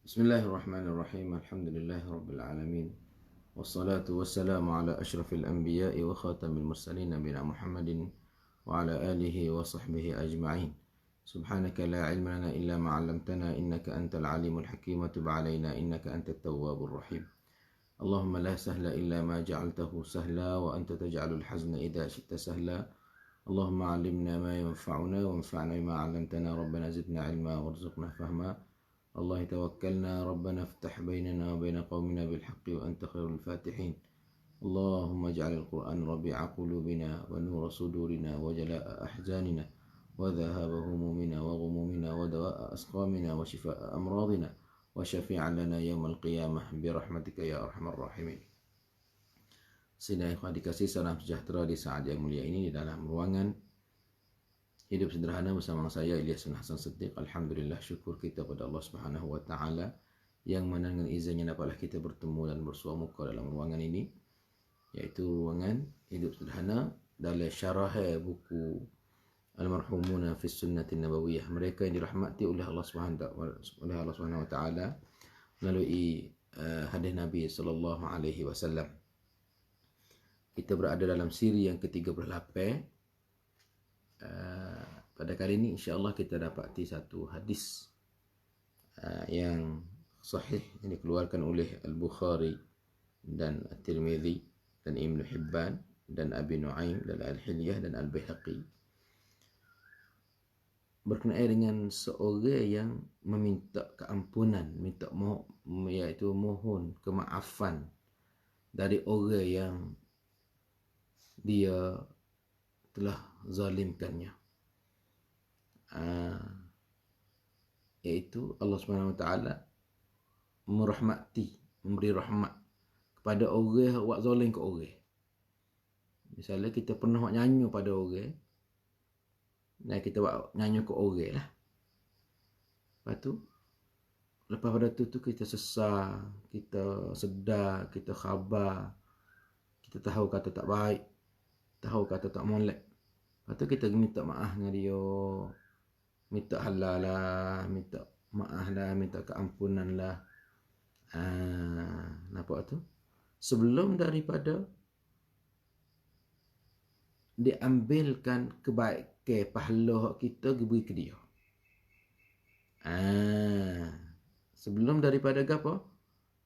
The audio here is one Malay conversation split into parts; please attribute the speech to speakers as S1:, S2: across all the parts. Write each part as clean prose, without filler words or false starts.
S1: Bismillahirrahmanirrahim. Alhamdulillahi rabbil alamin. Wassalatu wassalamu ala asyrafil anbiya'i wa khatamil mursalin nabiyina Muhammadin wa ala alihi wa sahbihi ajma'in. Subhanaka la ilma lana illa ma 'allamtana innaka antal alimul hakim wa tub 'alaina innaka antat tawwabur rahim. Allahumma la sahla illa ma ja'altahu sahla wa anta taj'alul hazna idza syi'ta sahla. Allahumma 'allimna ma yanfa'una wanfa'na bima 'allamtana rabbana zidna 'ilma warzuqna fahma. الله توكلنا ربنا افتح بيننا وبين قومنا بالحق وأنت خير الفاتحين. اللهم اجعل القرآن ربيع قلوبنا ونور صدورنا وجلاء أحزاننا وذهاب همومنا وغمومنا ودواء أسقامنا وشفاء أمراضنا وشفيعا لنا يوم القيامة برحمتك يا أرحم الراحمين. Sidang ikhwan dikasih salam sejahtera di saat yang mulia ini di dalam ruangan Hidup Sederhana bersama saya Ilyas bin Hasan Siddiq. Alhamdulillah, syukur kita pada Allah Subhanahu wa taala yang mana dengan izinnya dapatlah kita bertemu dan bersua muka dalam ruangan ini, yaitu ruangan Hidup Sederhana dalam syarah buku Al-Marhumuna fi Sunnati Nabawiyah, mereka yang dirahmati oleh Allah Subhanahu wa taala melalui hadis Nabi sallallahu alaihi wasallam. Kita berada dalam siri yang ke-38. Pada kali ini insya-Allah kita dapati satu hadis yang sahih yang dikeluarkan oleh Al-Bukhari dan At-Tirmidzi dan Ibn Hibban dan Abi Nu'aim dan Al-Hilyah dan Al-Baihaqi, berkenaan dengan seorang yang meminta keampunan, iaitu mohon kemaafan dari orang yang dia telah zalimkannya, iaitu Allah Subhanahu wa taala memberi rahmat kepada orang yang buat zalim ke orang. Misalnya kita pernah buat nyanyi pada orang, dan kita buat nyanyi ke orang lah. Lepas pada tu kita sesal, kita sedar, kita khabar, kita tahu kata tak baik, tahu kata tak molek. Lepas tu kita minta maaf dengan dia, minta halal lah, minta maaf lah, minta keampunan lah. Nampak tu? Sebelum daripada diambilkan kebaikan pahala kita diberi ke dia. Sebelum daripada apa?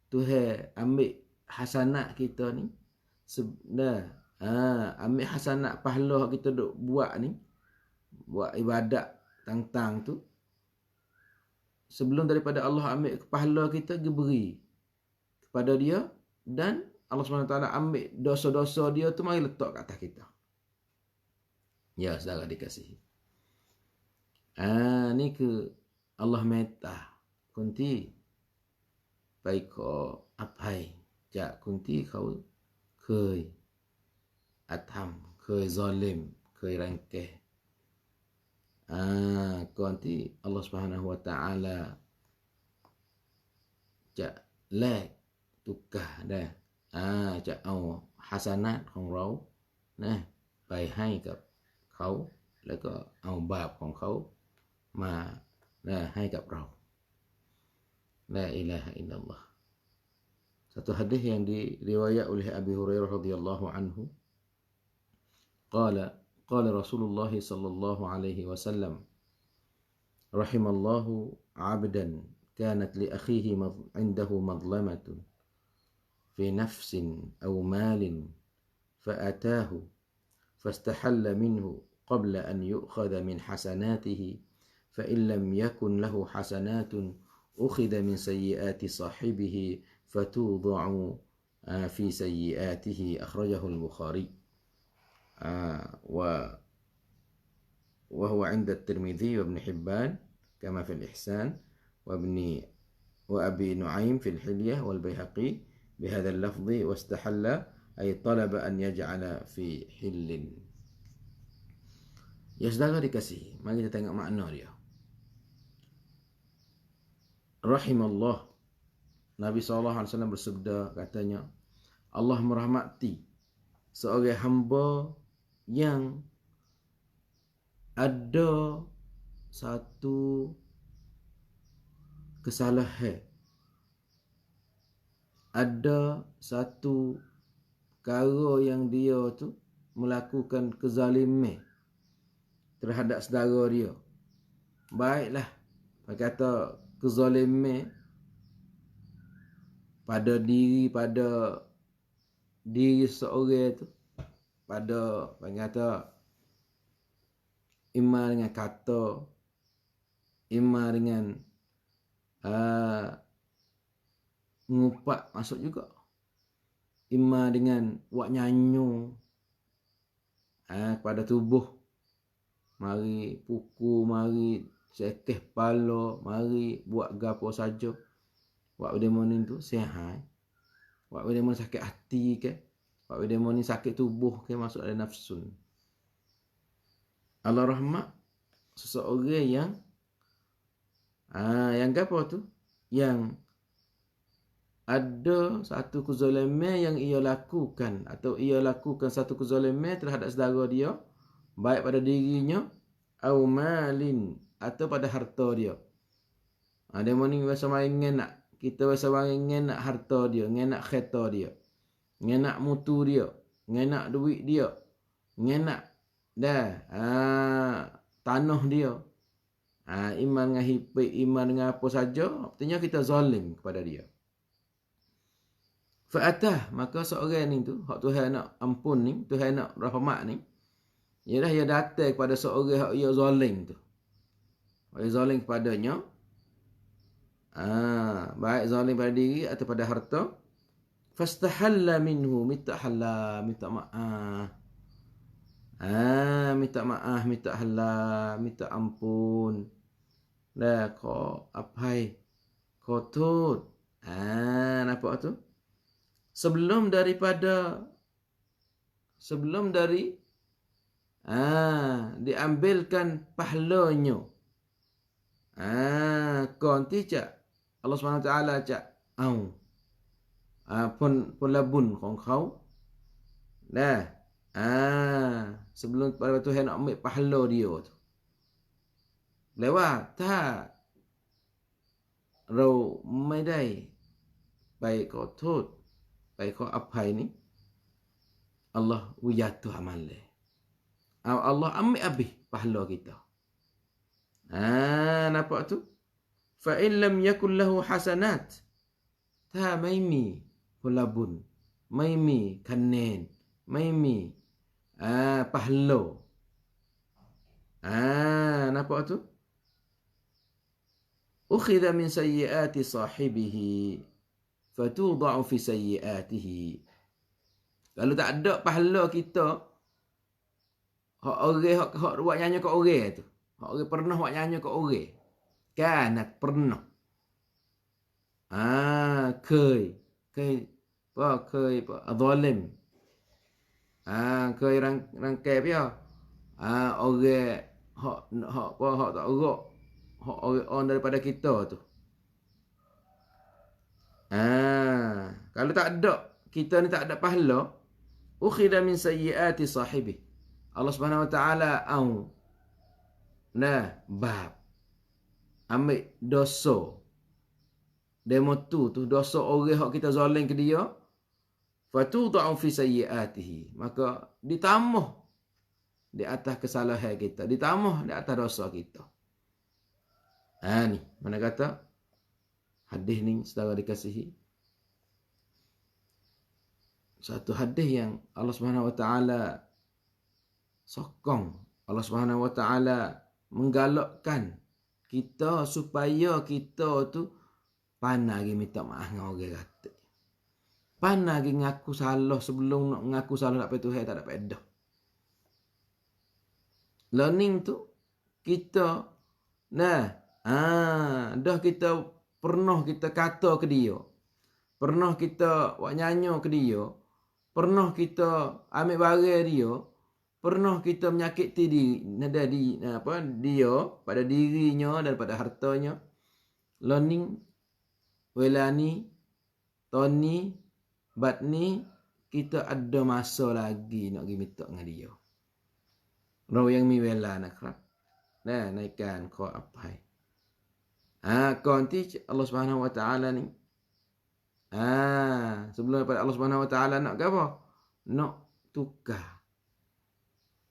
S1: Tuhan ambil hasanat kita ni. Ambil hasanat pahala kita duk buat ni, buat ibadat tang tu, sebelum daripada Allah ambil pahala kita diberi kepada dia, dan Allah SWT ambil dosa-dosa dia tu mari letak kat atas kita. Ya saudara dikasihi, ni ke Allah minta kunti baik ko apai jak kunti kau khơi atham, khơi zalim, khơi rangkeh. Nanti Allah Subhanahu wa taala cak lek tukah dah. Cak au hasanat ของเรานะไปให้กับเขาแล้วก็เอาบาปของเขามาให้กับเรา. La ilaha illallah. Satu hadis yang diriwayat oleh Abi Hurairah radhiyallahu anhu, قال رسول الله صلى الله عليه وسلم رحم الله عبدا كانت لأخيه عنده مظلمة في نفس أو مال فأتاه فاستحل منه قبل أن يؤخذ من حسناته فإن لم يكن له حسنات أخذ من سيئات صاحبه فتوضع في سيئاته. أخرجه البخاري وهو عند الترمذي وابن حبان كما في الإحسان وأبي نعيم في الحلية والبيهقي بهذا اللفظ واستحل أي طلب أن يجعل في حل. Ya saudara dikasihi, mari kita tengok makna dia. Rahimallah, Nabi SAW bersabda, katanya, Allah merahmati seorang hamba yang ada satu kesalahan ada satu perkara yang dia tu melakukan kezaliman terhadap saudara dia. Baiklah, dia kata kezaliman pada diri seorang tu, pada kata ima dengan kata, ima dengan ngupak masuk juga, ima dengan buat nyanyo pada tubuh, mari pukul, mari sekeh kepala, mari buat gapo saja. Buat demonin tu sihat. Buat demonin sakit hati ke, buat demonin sakit tubuh ke, masuk dalam nafsu. Allah rahmat seseorang yang gapo tu, yang ada satu kezaliman yang ia lakukan, atau ia lakukan satu kezaliman terhadap saudara dia, baik pada dirinya au malin, atau pada harta dia. Demonin biasa main nak, kita biasa main nak harta dia, nak kereta dia, nak mutu dia, nak duit dia, nak tanah dia. Iman dengan hipik, iman dengan apa saja, artinya kita zalim kepada dia. Fa'atah, maka seorang ni tu, hak Tuhan nak ampun ni, Tuhan nak rahmat ni, ialah ia datang kepada seorang hak ia zalim tu. Ia zalim kepadanya, baik zalim pada diri atau pada harta, fastahalla minhu, minta maaf, minta maaf, minta halal, minta ampun. Dah kau apai, kau tut. Nampak tu? Sebelum dari diambilkan pahalanya. Kau nanti cak Allah SWT cak pun labun kau. Dah. Sebelum pada Tuhan nak ambil pahala dia tu. Lewat tak. Rau medai. Baik kau tut. Baik kau apa ini. Allah wujatuh amal dia. Allah ambil habis pahala kita. Nampak tu? Fa in lam yakul lahu hasanat. Ta maimi pulabun. Maimi kanen. Maimi pahala. Nampak tu? Ukhidha min sayyiati sahibihi fatudha'u fi sayyiatihi. Kalau tak ada pahala kita, hak orang hak buat nyanyi kat orang tu. Hak orang pernah buat nyanyi kat orang. Kan pernah. Kei zalim. Kei rangkai dia. Orang hak tak urut. Hak orang daripada kita tu. Kalau tak ada, kita ni tak ada pahala, ukhidha min sayyiati sahibi. Allah Subhanahu wa taala bab ambil dosa demo tu dosa orang hak kita zalim ke dia, fatudha'u fi sayyiatihi, maka ditambah di atas kesalahan kita, ditambah di atas dosa kita. Ni mana kata hadis ni saudara dikasihi, satu hadis yang Allah Subhanahu wa taala sokong, Allah Subhanahu wa taala menggalakkan kita supaya kita tu pandai lagi minta maaf dengan orang kata. Pandai lagi ngaku salah sebelum nak ngaku salah dapat Tuhan tak dapat dah. Learning tu kita dah kita pernah kita kata ke dia. Pernah kita buat nyanyi ke dia. Pernah kita ambil barang dia. Pernah kita menyakiti dia pada dirinya dan pada hartanya. Learning, welani, toni, batni, kita ada masa lagi nak pergi minta dengan dia. Rau yang mi wela nak kerap. Naikkan kau apa. Kau nanti Allah Subhanahu wa taala ni Sebelum daripada Allah Subhanahu Wa Taala nak ke apa? Nak tukar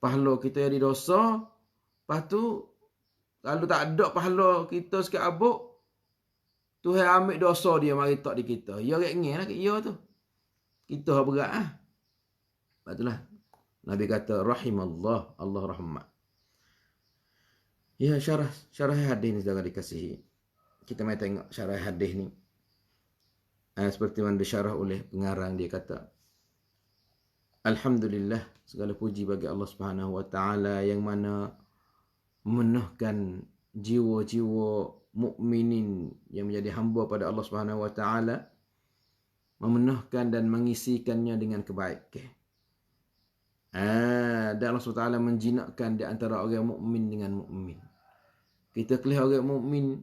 S1: pahala kita yang dosa. Lepas tu kalau tak ada pahala kita sikit abuk, Tuhan ambil dosa dia mari tak di kita. Ya kat ngeh lah kat ya tu. Kita berat ah. Lepas itulah Nabi kata rahimallah, Allah rahmat. Ya, syarah hadis ni saudara dikasihi. Kita mai tengok syarah hadis ni. Seperti mana disyarah oleh pengarang, dia kata, Alhamdulillah, segala puji bagi Allah Subhanahu Wa Taala yang mana memenuhkan jiwa-jiwa mukminin yang menjadi hamba pada Allah Subhanahu Wa Taala, memenuhkan dan mengisikannya dengan kebaikan. Dan Allah SWT menjinakkan di antara orang mukmin dengan mukmin. Kita kelih orang mukmin,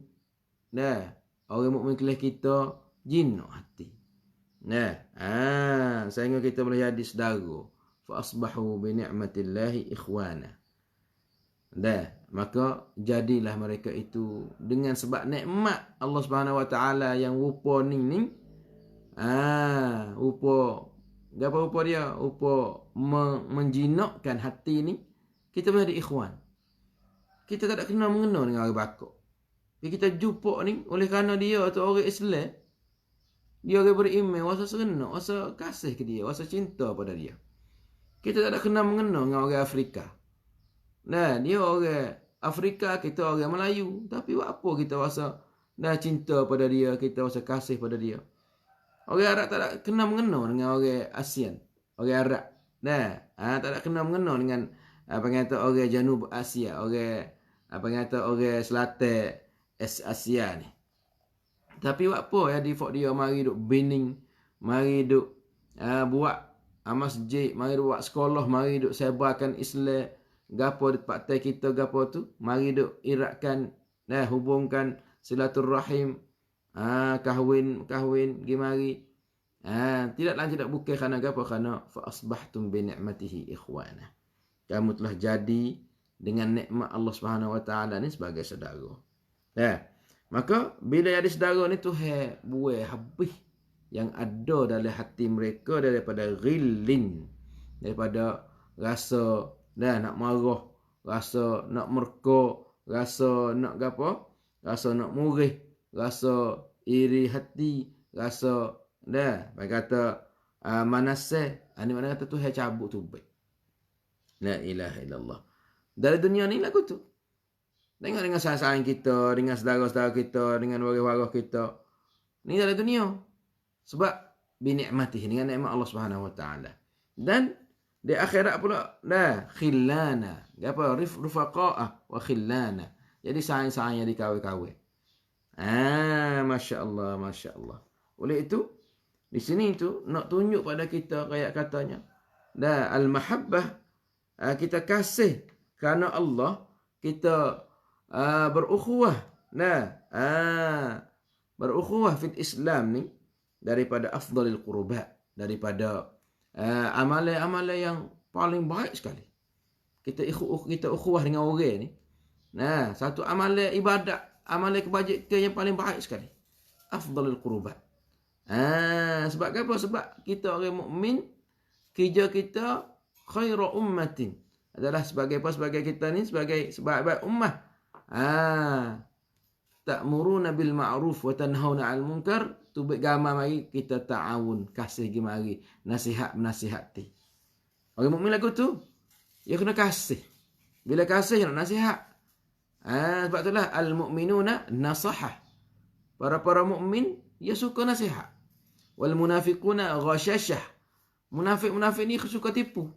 S1: orang mukmin kelih kita jinak hati. Sehingga kita boleh jadi saudara. Fa asbahu bi ni'matillahi ikhwana. Maka jadilah mereka itu dengan sebab nikmat Allah Subhanahu Wa Taala yang rupa ni. Rupa dia? Rupa menjinakkan hati ni. Kita boleh jadi ikhwan. Kita tak ada kena mengena dengan orang bakok. Kita jumpa ni oleh kerana dia tu orang Islam. Dia orang beriman, rasa seronok, rasa kasih ke dia, rasa cinta pada dia. Kita tak ada kena mengena dengan orang Afrika. Dia orang Afrika, kita orang Melayu. Tapi buat apa kita rasa cinta pada dia, kita rasa kasih pada dia. Orang Arab tak ada kena mengena dengan orang ASEAN, orang Arab. Tak ada kena mengena dengan orang Janub Asia, orang Selatan Asia ni. Tapi buat apa ya dia mari duk Bening, mari duk buat masjid, mari duk buat sekolah, mari duk sebarkan Islam, gapo di tempat kita gapo tu, mari duk iratkan hubungkan silaturrahim, kahwin gimari. Tidak bukan kerana gapo, kerana fa asbahtum bi ni'matihi ikhwana. Kamu telah jadi dengan nikmat Allah Subhanahu Wa Taala ni sebagai saudara. Maka bila ada saudara ni Tuhan buai habis yang ada dalam hati mereka daripada ghillin, daripada rasa nak marah, rasa nak murka, rasa nak gapo, rasa nak murih, rasa iri hati, rasa kata manaseh. Ini mana kata Tuhan cabut tu baik. La ilaha illallah. Dari dunia ni lagu tu. Dengan sayang kita, dengan saudara-saudara kita, dengan waris-waris kita. Ni dalam dunia. Sebab binikmatih, dengan nikmat Allah Subhanahu Wa Taala. Dan di akhirat pula khillana. Apa? Rufaqa'ah wa khillana. Jadi sayang-sayang yang dikawin-kawin. Masya Allah, Masya Allah. Oleh itu, di sini tu nak tunjuk pada kita kayak katanya. Al-mahabbah, kita kasih kerana Allah, kita berukhuwah. Berukhuwah fil Islam ni daripada afdalil qurubat, daripada amalan-amalan yang paling baik sekali. Kita ukhuwah dengan orang ni. Satu amalan ibadat, amalan kebajikan yang paling baik sekali. Afdalil qurubat. Sebab apa? Sebab kita orang mukmin, kerja kita khairu ummatin, adalah sebagai apa? Sebagai kita ni sebagai sebaik-baik ummah. Ta'muruna bil ma'ruf wa tanhauna 'anil munkar. Tu bergama mari kita ta'awun, kasih gi mari, nasihat menasihati. Orang mukmin lagu tu dia kena kasih. Bila kasih nak nasihat. Sebab itulah al-mu'minuna nasahah. Para mukmin dia suka nasihat. Wal munafiquna ghashashah. Munafik ni suka tipu.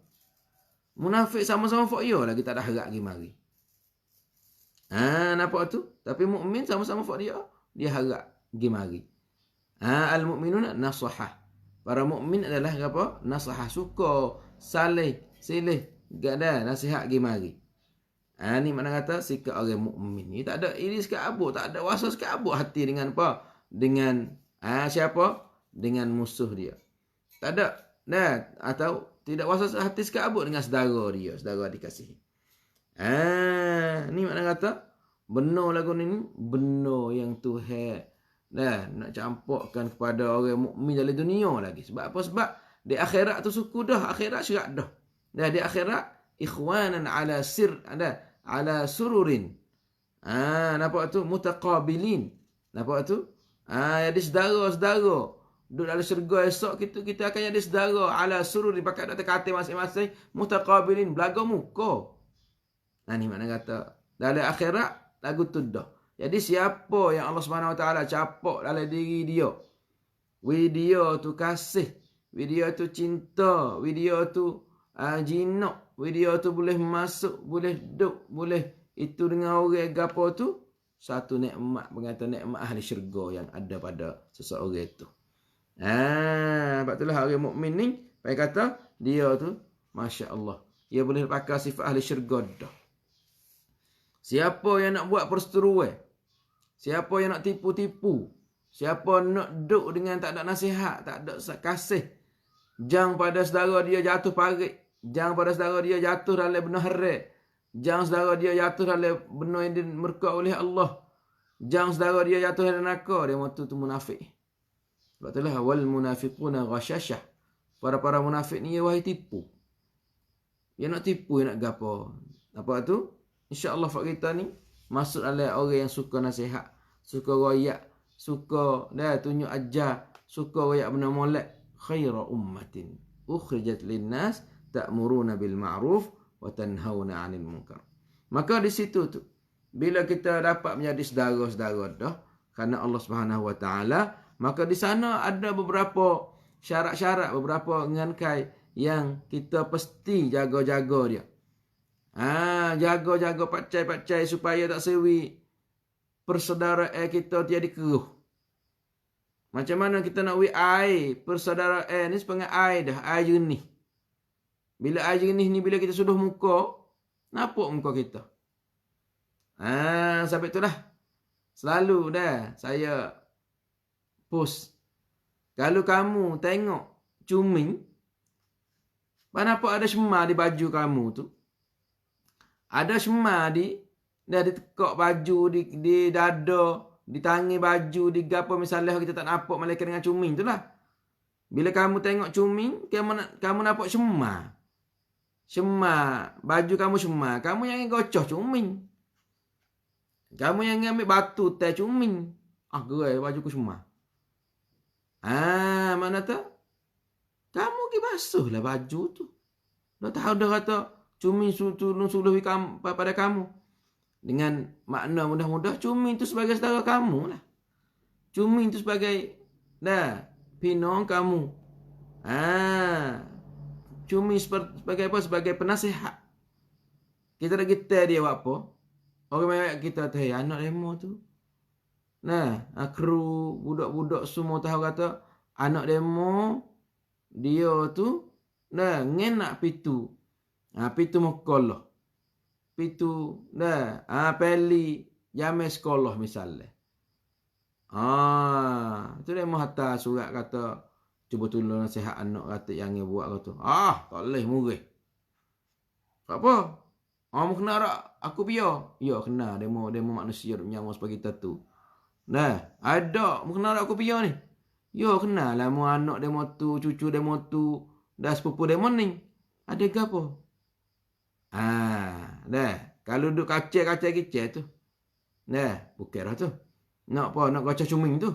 S1: Munafik sama-sama fok yo lagi tak ada harap gi mari. Nampak tu? Tapi mukmin sama-sama fok dia harap gi mari. Al-mu'minuna nasahah. Para mukmin adalah apa? Nasahah, suka salih, silih, gada nasihat gi mari. Ni makna kata sikap orang mukmin ni tak ada iri sikap abuk, tak ada wasa sikap abuk hati dengan apa? Dengan siapa? Dengan musuh dia. Tak ada. Atau tidak wasa hati sikap abuk dengan saudara dia, saudara dikasihi. Ni makna kata benar lagu ni, benar yang Tuhan nak campurkan kepada orang mukmin dalam dunia lagi. Sebab apa? Sebab di akhirat tu suku dah, akhirat syarat dah. Di akhirat ikhwanan ala ala sururin. Nampak tu mutaqabilin. Nampak tu? Jadi saudara-saudara. Duduk dalam syurga esok kita akan jadi saudara ala sururin, pakai atas katil masing-masing, mutaqabilin, belaga muka. Ni makna kata dalam akhirat lagu tu dah. Jadi siapa yang Allah Subhanahu Wa Taala capok dalam diri dia, dia tu kasih, dia tu cinta, dia tu jinak, dia tu boleh masuk, boleh duduk, boleh itu dengan orang gapo tu, satu nikmat, mengata nikmat ahli syurga yang ada pada seseorang itu. Sebab itulah orang mukmin ni, baik kata dia tu masya-Allah, dia boleh pakai sifat ahli syurga dah. Siapa yang nak buat perseteruan, siapa yang nak tipu-tipu, siapa nak duduk dengan tak ada nasihat, tak ada kasih, jang pada saudara dia jatuh parit, jang pada saudara dia jatuh dalam benda haram, jang saudara dia jatuh dalam benda yang dimurka oleh Allah, jang saudara dia jatuh dalam neraka, dia matu tu munafik. Sebab itulah wal munafiquna ghashashah. Para munafik ni wahai tipu. Dia nak tipu, dia nak gapo. Apa tu? InsyaAllah fak kita ni masuk dalam orang yang suka nasihat, suka royak, suka tunjuk ajar, suka royak benda molek. Khaira ummatin ukhrijat linnas ta'muruna bil ma'ruf wa tanhauna 'anil munkar. Maka di situ tu bila kita dapat menjadi saudara-saudara dah kerana Allah Subhanahu Wa Taala, maka di sana ada beberapa syarat-syarat, beberapa ngankai yang kita pasti jaga-jaga dia. Jaga-jaga pacai-pacai supaya tak sewi persaudaraan kita tiada keruh. Macam mana kita nak air persaudaraan ni sepanggil air dah, air jernih. Bila air jernih ni, bila kita sudah muka, nampak muka kita. Sampai itulah selalu dah saya post. Kalau kamu tengok cuming, nampak ada semar di baju kamu tu. Ada semar di tekak baju, di dada, di tangi baju, di gapo misalnya kita tak nampak malaikat dengan cuming tu lah. Bila kamu tengok cuming, kamu nampak semar. Semar, baju kamu semar. Kamu yang gocoh cuming. Kamu yang ambil batu teh cuming. Gerai bajuku semar. Mana tu? Kamu pergi basuh lah baju tu. Dah tahu dah kata cuming suluhi pada kamu. Dengan makna mudah-mudah, cuming tu sebagai saudara kamu lah. Cuming tu sebagai pinong kamu. Cuming sebagai apa? Sebagai penasihat. Kita dah kita dia buat apa? Orang mewek kita tahu anak demo tu. Kru budak-budak semua tahu kata anak demo dia tu ngenak pitu. Pitu sekolah. Pitu peli jamai sekolah misalnya. Itu dia mau hantar surat kata cuba tolong nasihat anak kata yang dia buat kata. Tak boleh murih. Apa? Mau kena tak? Aku biar. Ya kena, demo manusia nyawa sebagai kita tu. Ada mau kena tak aku biar ni? Ya kena lah mau anak demo tu, cucu demo tu, dah sepupu demo ni. Ada ke apa? Kalau duduk kacau-kacau kicau tu. Bukan dah tu. Nak apa? Nak kacau cuming tu.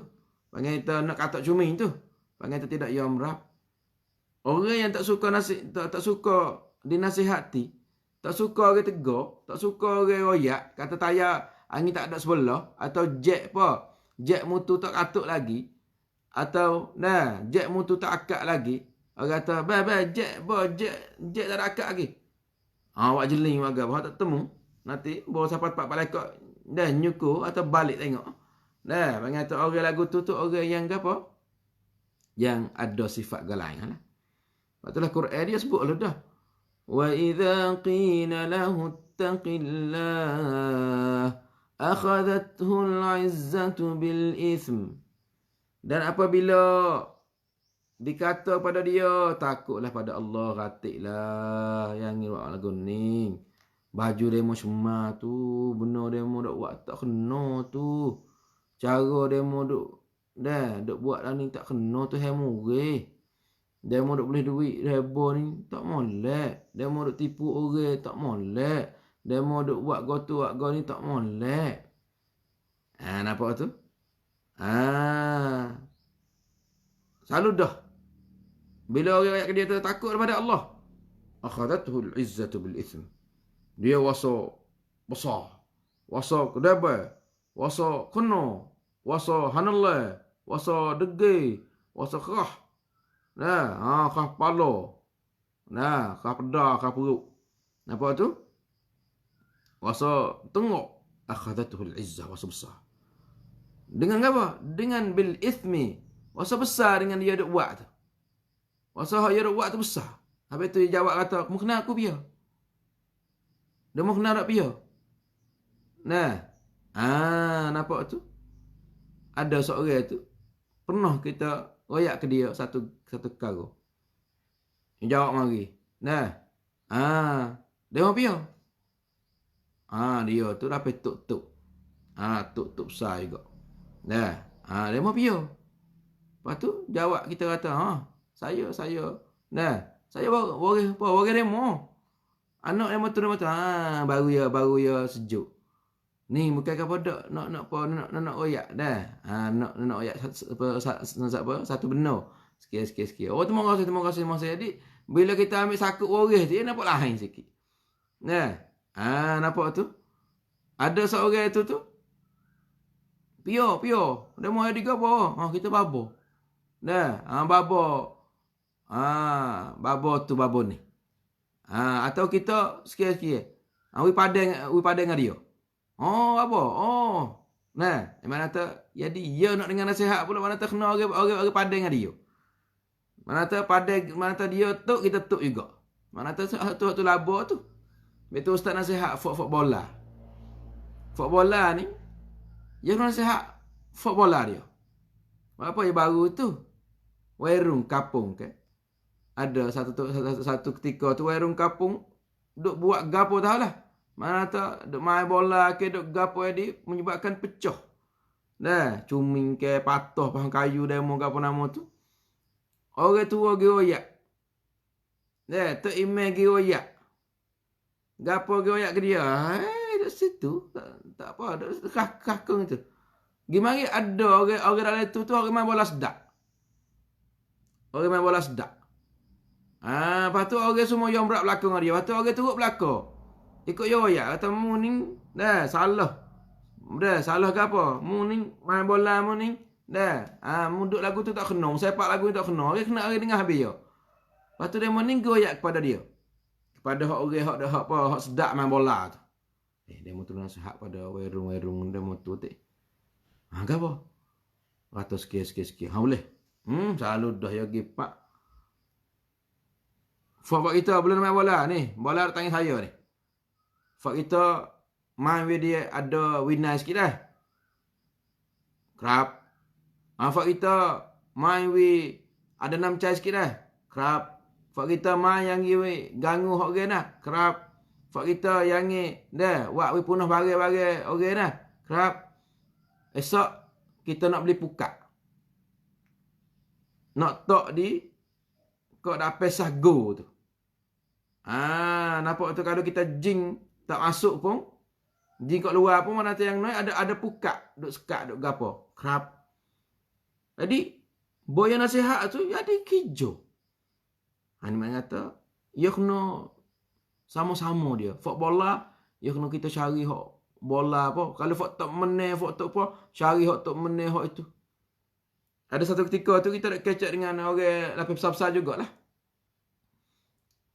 S1: Panggil kita nak katak cuming tu. Panggil kita tidak yamrab. Orang yang tak suka tak suka dinasihati, tak suka orang tegur, tak suka orang royak, kata tayar angin tak ada sebelah, atau jet apa? Jet mutu tak katuk lagi. Atau jet mutu tak akak lagi. Orang kata, jet tak ada akak lagi. Awak jeling warga, bahawa tak temu. Nanti, bawa siapa tempat malaikat dan nyukur atau balik tengok. Panggil tu orang lagu tu orang yang apa? Yang ada sifat galai. Lepas itulah Quran dia sebut lah dah. Wa idza qila lahu ittaqillah akhadhathu al-'izzatu bil ithm. Dan apabila dikata pada dia, takutlah pada Allah, ratiklah yang ni buat lagu ni. Baju demo semua tu, benar demo dok buat tak kena tu. Cara demo dok Dah, duk buat lah ni tak kena tu murih. Demo duk boleh duit rebo ni tak molek. Demo duk tipu orang tak molek. Demo duk buat gotu warga ni tak molek. Nampak tu? Selalu dah. Bila orang ayat dia tu takut daripada Allah, akhadathul izzatu bil ithm. Dia wasa besar, wasa kedaba, wasa kena, wasa hanallah, wasa degay, wasa kerah. Kerah kepala. Kerah pedah, kerah perut. Nampak tu? Wasa tengok. Akhadathul izzah, wasa besar. Dengan apa? Dengan bil ithmi. Wasa besar dengan dia duk buat tu. Wasa dia duk buat tu besar. Habis tu dia jawab kata, "Kamu kenal aku biar?" Dia mau kenal tak biar? Nampak tu? Ada seorang tu pernah kita royak ke dia satu perkara. Dia jawab mari. Dia mau biar? Dia tu dapat tuk-tuk. Tuk-tuk besar juga. Dia mau biar? Lepas tu jawab kita kata, saya. Saya baru demo. Anak demo tu. Baru ya sejuk. Ni bukan apa dak nak royak dah. Nak royak satu benar. Sikit. Oh terima kasih Mas Jadi bila kita ambil sakut waris dia nampak lain sikit. Nampak tu? Ada seorang tu. Pio. Dia mau ada gapo? Kita babo. Babo tu babo ni. Atau kita sikit-sikit. We padang dengan dia. Apa? Mana tu? Jadi dia nak dengar nasihat pula mana tu kena orang padang dengan dia. Mana tu padang, mana tu dia tuk kita tuk juga. Mana tu tu labo tu. Betul ustaz nasihat fok bola. Fok bola ni dia kena nasihat fok bola dia. Apa yang baru tu? Warung kapung ke? Ada satu ketika tu warung kapung duk buat gapo tahu lah. Mana tak duk main bola ke duk gapo dia menyebabkan pecah. Cuming ke patah pahang kayu demo gapo nama tu. Orang tua gi royak. Tu email gi royak. Gapo gi royak ke dia? Duk situ tak apa duk kakung tu. Gimana ada orang dalam tu orang main bola sedak. Lepas tu orang semua yang berak belakang dengan dia. Lepas tu orang turut belakang. Ikut ya. Kata mu ni salah. Salah ke apa? Mu ni main bola mu ni. Mu duduk lagu tu tak kena. Sepak lagu tu tak kena. Orang kena orang dengar habis ya. Lepas tu dia ni goyak kepada dia. Kepada orang hak sedak main bola tu. Dia mu tu nasihat pada werung dia mu tu tak. Ke apa? Kata sikit. Boleh. Selalu dah ya pergi pak. Fak kita belum main bola ni. Bola tanya saya ni. Fak kita main with dia ada winner sikit dah. Kerap. Fak kita main with ada 6 chai sikit dah. Kerap. Fak kita main yang ganggu hok orang dah. Kerap. Fak kita yang buat we punah bagai-bagai orang dah. Kerap. Esok kita nak beli pukat. Nak tok di kau dah pesah go tu. Nampak tu kalau kita jing tak masuk pun, jing kat luar pun mana tu yang naik ada pukat, duk sekat, duk gapo. Kerap. Jadi boy yang nasihat tu jadi kijo. Ni mana kata, ya kena sama-sama dia. Fak bola, ya kena kita cari hok bola apa. Kalau fak tak meneh, fak tak apa, cari hok tak meneh hok itu. Ada satu ketika tu kita nak catch up dengan orang lapis besar-besar jugalah.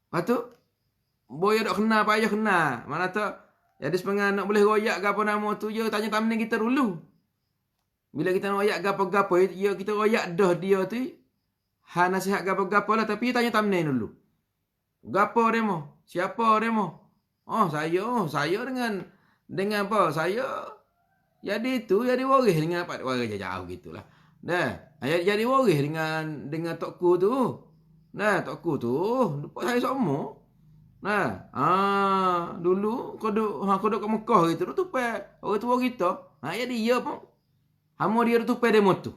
S1: Lepas tu, boy tak kenal, payah kenal. Mana tak, jadi sepengan nak boleh royak ke apa nama tu, dia tanya thumbnail kita dulu. Bila kita nak royak gapo-gapo, ya kita royak dah dia tu. Nasihat gapo-gapo lah, tapi dia tanya thumbnail dulu. Gapo demo? Siapa demo? Saya dengan apa? Saya jadi waris dengan Pak Waris jauh gitulah. Jadi waris dengan tokku tu. Tokku tu lupa saya semua. Dulu kau duk kat Mekah gitu tu tupai orang tua kita. Jadi dia pun hamo dia tupai demo tu.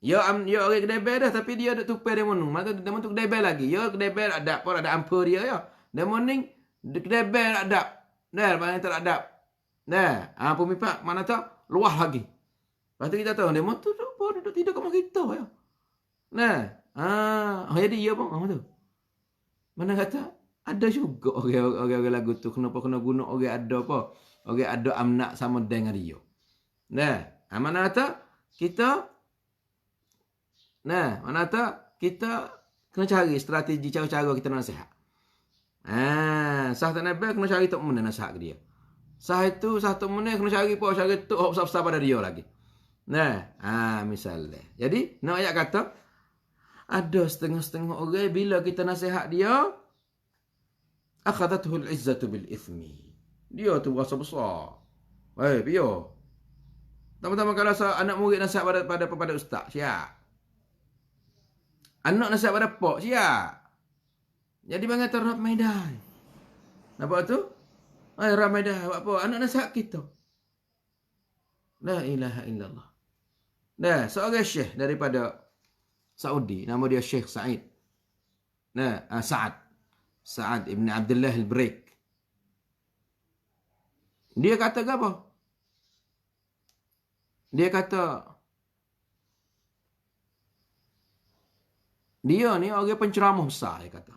S1: Ya orang kedai bel dah tapi dia duk tupai dia monung. Maka dia tu kedai bel lagi. Ya kedai bel ada pun ada ampur dia ya. Dia moning kedai bel ada. Nah, mana tak ada. Nah, pemipak mana tak luah lagi. Lepas tu kita tahu dia tu duduk tidur kat rumah kita ya. Nah, jadi ya bang, tu. Mana kata ada juga orang lagu tu kenapa kena guna orang ada apa? Orang ada amnak sama dengan dia. Nah, mana kata kita mana tak kita kena cari strategi cara-cara kita nasihat. Sah tak nabi kena cari tok mana nasihat ke dia. Sah tu mana kena cari apa cara tok hok besar pada dia lagi. Misalnya. Jadi nak ayat kata ada setengah-setengah orang bila kita nasihat dia akhadathul izzatu bil ithmi. Dia tu rasa besar. Biar. Tama-tama kalau anak murid nasihat pada ustaz, siap. Anak nasihat pada pok, siap. Jadi bangga terap medan. Nampak tu? Ramai dah. Apa? Anak nasihat kita. La ilaha illallah. Seorang syekh daripada Saudi. Nama dia Syekh Sa'id. Sa'ad Ibn Abdullah Al-Break. Dia kata apa? Dia kata dia ni orang penceramah besar, dia kata.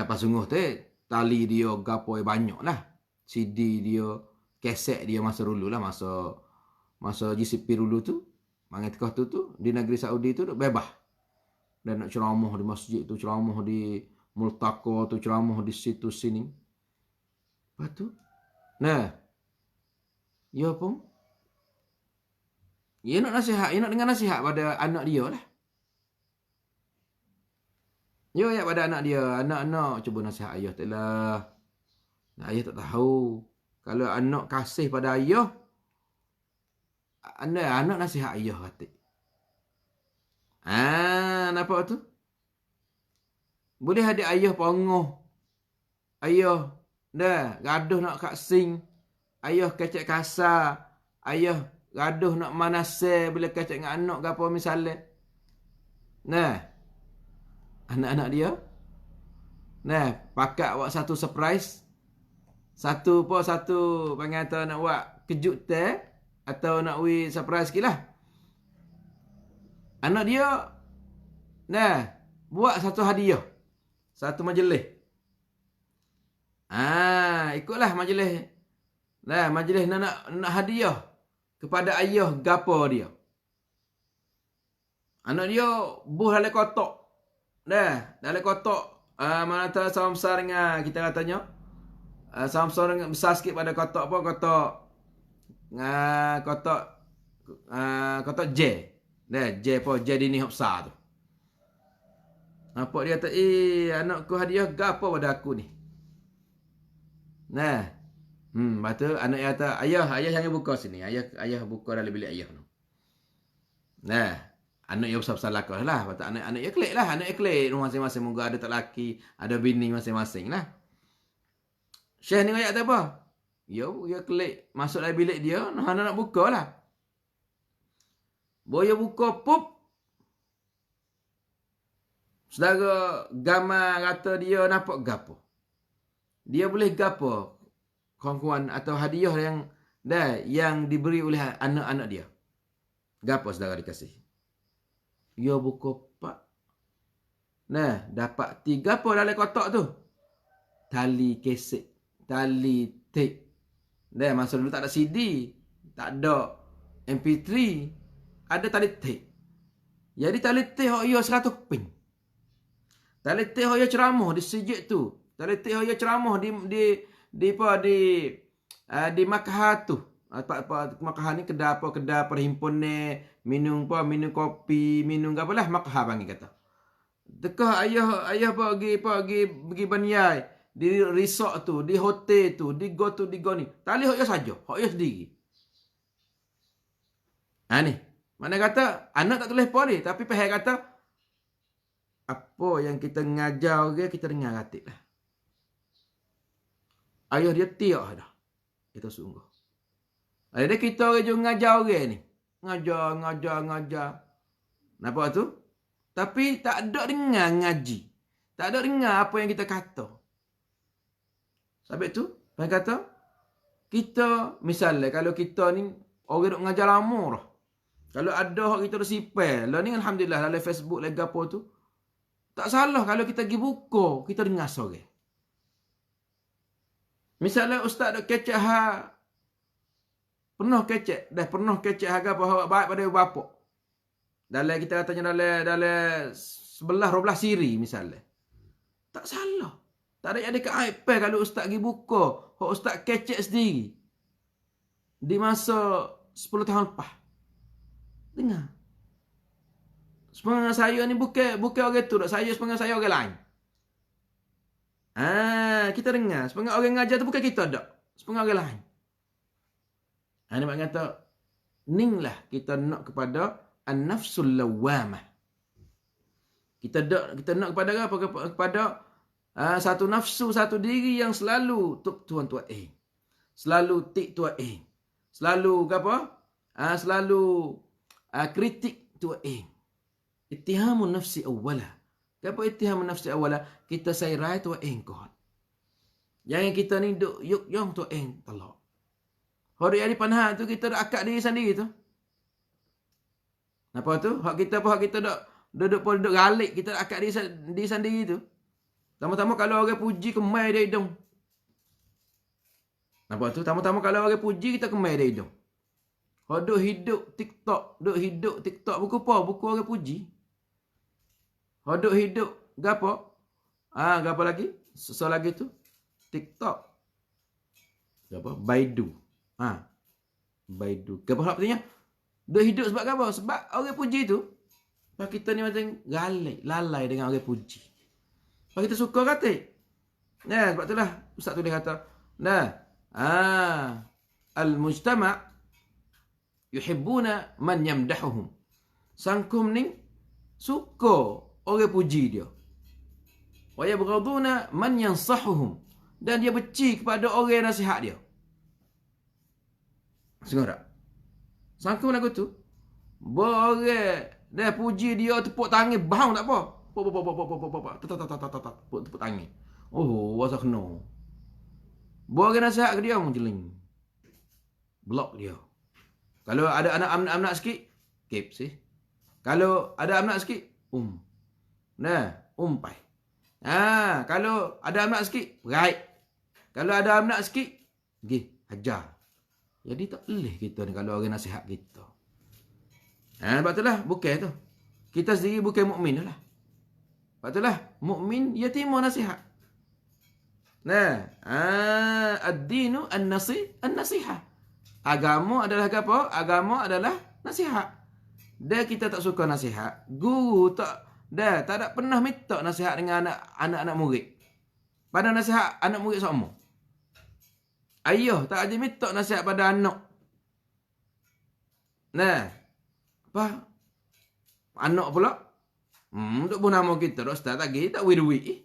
S1: Pas sungguh tu, tali dia gapo banyak lah. CD dia, keset dia masa dulu lah, masa GCP dulu tu, mangatkah tu, di negeri Saudi tu, bebas. Dan nak ceramah di masjid tu, ceramah di multaka tu, ceramah di situ sini. Lepas tu, ya pun, dia nak dengar nasihat pada anak dia lah. Ya pada anak dia. Anak-anak cuba nasihat ayah tak lah. Ayah tak tahu. Kalau anak kasih pada ayah, anak nasihat ayah kata. Nampak tu? Boleh ada ayah pengoh. Ayah gaduh nak kat sing. Ayah kecek kasar. Ayah gaduh nak manasai bila kecek dengan anak ke apa misalnya. Anak-anak dia. Pakat buat satu surprise. Satu panggil atau nak buat kejut teh. Atau nak buat surprise sikit lah. Anak dia. Buat satu hadiah. Satu majlis. Ikutlah majlis. Majlis nak hadiah. Kepada ayah gapo dia. Anak dia buh dalam kotak. Dalam kotak mana tahu sama besar dengan kita katanya sama besar dengan besar sikit pada kotak apa kotak J. J apa J dini hok besar tu. Apa dia kata anakku hadiah gapo pada aku ni. Lepas tu anak dia kata ayah jangan buka sini. Ayah buka dalam bilik ayah tu. Anak dia besar-besar lakar lah. Anak dia klik lah. Anak dia klik masing-masing. Moga ada tak laki. Ada bini masing-masing lah. Syekh ni ayat apa? Ya klik. Masuk dalam bilik dia. Nak buka lah. Boya buka pup. Saudara gambar kata dia nampak gapo. Dia boleh gapo. Kawan-kawan atau hadiah yang diberi oleh anak-anak dia. Gapo saudara dikasih. Ya buka pak. Dapat 3 apa dalam kotak tu? Tali keset. Tali tape. Masa dulu tak ada CD. Tak ada MP3. Ada tali tape. Jadi tali tape hok ia 100 pin. Tali tape hok ia ceramah di sijik tu. Tali tape hok ia ceramah di Makkah tu. Makkah ni kedai perhimpunan minum kopi, minum apalah Makkah panggil kata. Dekah ayah pergi banyai di resort tu, di hotel tu, di go ni. Tali hok ya saja, hok ya sendiri. Ni. Mana kata anak tak tulis apa ni, tapi pihak kata apa yang kita ngajar dia kita dengar ratik lah. Ayah dia tiak dah. Itu sungguh. Ada kita orang jom ngajar orang ni. ngajar. Nampak tu? Tapi tak ada dengar ngaji. Tak ada dengar apa yang kita kata. Sebab tu, saya kata, kita, misalnya, kalau kita ni, orang duk ngajar lama dah. Kalau ada hak kita dah sipel, lah ni Alhamdulillah, dalam Facebook, lagi apa tu, tak salah kalau kita pergi buka, kita dengar sore. Misalnya, Ustaz duk kecek pernah kecek harga apa hak baik pada bapak. Dalam kita katanya dalam 11-12 siri misalnya. Tak salah. Tak ada keaiban kalau Ustaz pergi buka, hak Ustaz kecek sendiri. Di masa 10 tahun lepas. Dengar. Sepengang saya ni bukan orang tu, sepengang saya orang lain. Kita dengar. Sepengang orang ngajar tu bukan kita dak. Sepengang orang lain. Ini mak kata, ning lah kita nak kepada an-nafsul lawamah. Kita nak kepada apa? Kepada satu nafsu, satu diri yang selalu tuan selalu tik tuan selalu apa? Selalu kritik tuan ittihamun nafsi awwala. Apa ittihamun nafsi awwala? Kita sairai tuan kot. Jangan kita ni duk yuk yong tuan talak. Hari hari panah tu kita dak akak diri sendiri tu. Apa tu? Hak kita dak duduk galik, kita dak akak diri sendiri tu. Tama-tama kalau orang puji kemai dia hidung. Nampak tu? Tama-tama kalau orang puji kita kemai dia hidung. Hak duk hidup TikTok, buku apa? Buku orang puji. Hak duk hidup gapo? Gapo lagi? Soal lagi tu? TikTok. Gapo? Baidu. Baidu. Gapo artinya? Duk hidup sebab apa? Sebab orang puji tu. Sebab kita ni macam lalai dengan orang puji. Sebab kita suka kata. Nah, sebab itulah Ustaz tulis kata, al-mujtama' yuhibbuna man yamdahuhum. Sangkum ni suka orang puji dia. Wa yabghaduna man yansahuhum. Dan dia benci kepada orang yang nasihat dia. Dengar tak? Sangkum lagu tu. Orang dia puji dia tepuk tangan bang tak apa. Tepuk tangan. Oh, wasa kena. Buat nasihat ke dia menjeling. Blok dia. Kalau ada anak sikit, keep sih. Kalau ada anak sikit, umpai. Kalau ada anak sikit, right. Kalau ada anak sikit, hajar. Jadi tak boleh kita ni kalau orang nasihat kita. Sebab itulah bukan tu. Kita sendiri bukan mukmin lah. Sebab itulah mukmin dia terima nasihat. Ad-dinu an-nasihah. Agama adalah apa? Agama adalah nasihat. Dia kita tak suka nasihat, guru tak ada pernah minta nasihat dengan anak-anak murid. Pada nasihat anak murid sama. Ayah tak ada minta nasihat pada anak. Apa? Anak pula. Duk pun nama kita. Ustaz tadi tak wirwi.